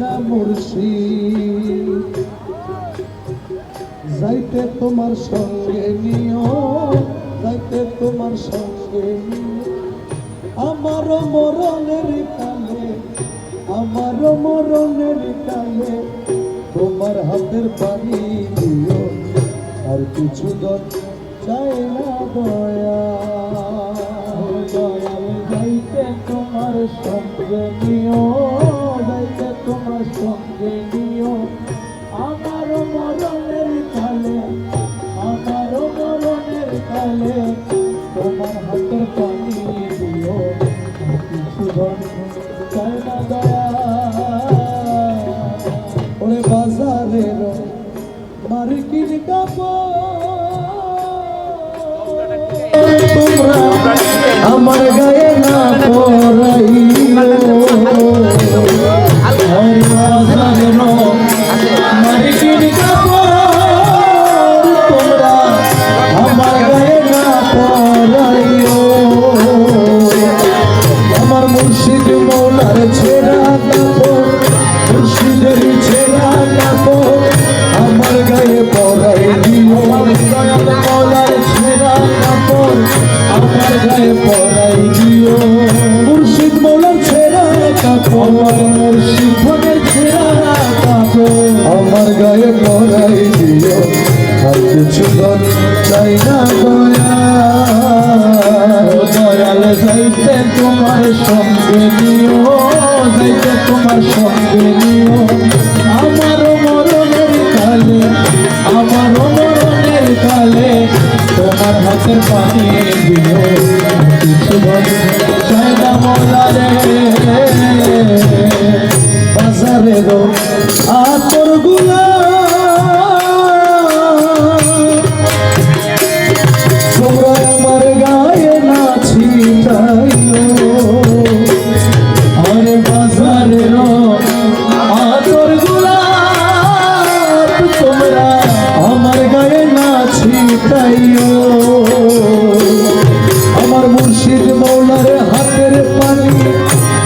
না মুর্শিদ, যাইতে তোমার সঙ্গে নিও, যাইতে তোমার সঙ্গে নিও। আমার মরণের কালে, আমার মরণের কালে তোমার হাতের পানি দিও, আর কিছু চাই না দয়া। দয়াল যাইতে তোমার সঙ্গে নিও, যাইতে তোমার সঙ্গে নিও। আমার মরণের কালে, আমার মরণের কালে তোমার হাতের পানি দিও, কিছু চাই না দয়া। ওরে বাজারের মার্কিন তোমরা আমার গায়ে না পরাইও, বাজারের মার্কিন তোমরা আমার গায়ে না পরাইও। আমার মুর্শিদ মৌলার ছেঁড়া কাপড়, মুর্শিদের ছেঁড়া কাপড় আমার গায়ে পরাই দিও। মৌলার ছেঁড়া কাপড় আমার গায়ে পরাই দিও। মুর্শিদ মৌলার ছেঁড়া কাপড়, মুর্শিদ ধনের ছেঁড়া কাপড় আমার গায়ে পরাই দিও, আর কিছু চাই না দয়া। দয়াল যাইতে তোমার সঙ্গে নিও, যাইতে তোমার সঙ্গে নিও। আমার মরণের কালে, আমার মরণের কালে তোমার হাতের পানি দিও, কিছু চাই না মৌলা রে। বাজারের আতর গুলা তোমরা আমার গায়ে না ছিটাইও। আরে বাজারের আতর গুলা তোমরা আমার গায়ে না ছিটাইও। আমার মুর্শিদ মৌলার হাতের পানি,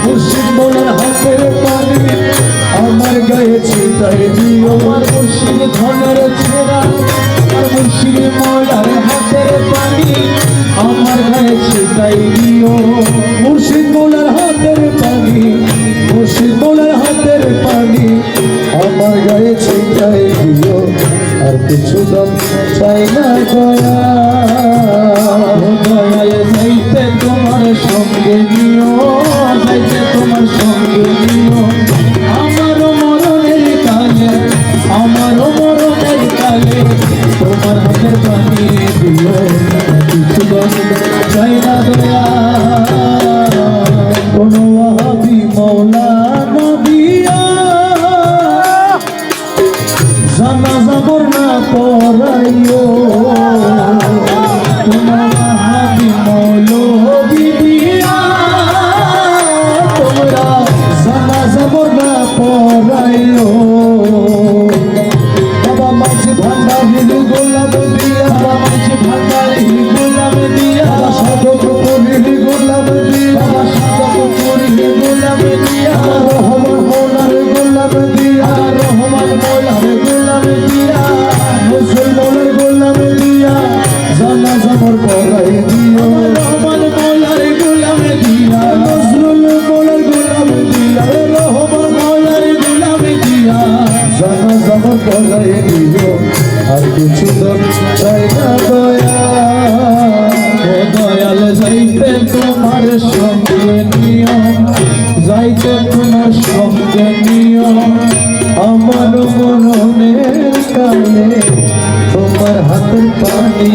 মুর্শিদ মৌলার হাতের পানি আমার গায়ে ছিটাই দিও। আমার মুর্শিদ ধনের ছেঁড়া, আমার মুর্শিদ মৌলার হাতের পানি আমার গায়ে ছিটাই দিও। মুর্শিদ মৌলার হাতের পানি, মুর্শিদ মৌলার হাতের পানি আমার গায়ে ছিটাই দিও, আর কিছু চাই না দয়া। দয়াল যাইতে তোমার সঙ্গে নিও, যাইতে তোমার সঙ্গে নিও। আমার মরণের কালে, আমার মরণের কালে তোমার হাতের পানি দিও, কিছু চাই না দয়া। কোনো ওয়াহাবি মৌলা নবিয়া জানাজা বর্ণা পড়াইও। তোমার ওয়াহাবি মৌলবি দিয়া তোমরা জানাজা বর্ণা পড়াইও। বাবা মাঝি ভান্ডারি গোলাম দিয়া, বাবা মাঝি ভান্ডারি গোলাম দিয়া, সাধক করিলি গোলাম দিয়া, সাধক করিলি গোলাম দিয়া, রহমান মৌলার গোলাম দিয়া, রহমান মৌলার গোলাম দিয়া, নজরুল মৌলার গোলাম দিয়া, জানাজা মোর পড়াই দিও। রহমান মৌলার গোলাম দিয়া, নজরুল মৌলার গোলাম দিয়া, রহমান মৌলার গোলাম দিয়া, জানাজা মোর পড়াই দিও, আর কিছু চাই না দয়া। দয়াল যাইতে তোমার সঙ্গে নিও, যাইতে তোমার সঙ্গে নিও। আমার মরণের কালে তোমার হাতের পানি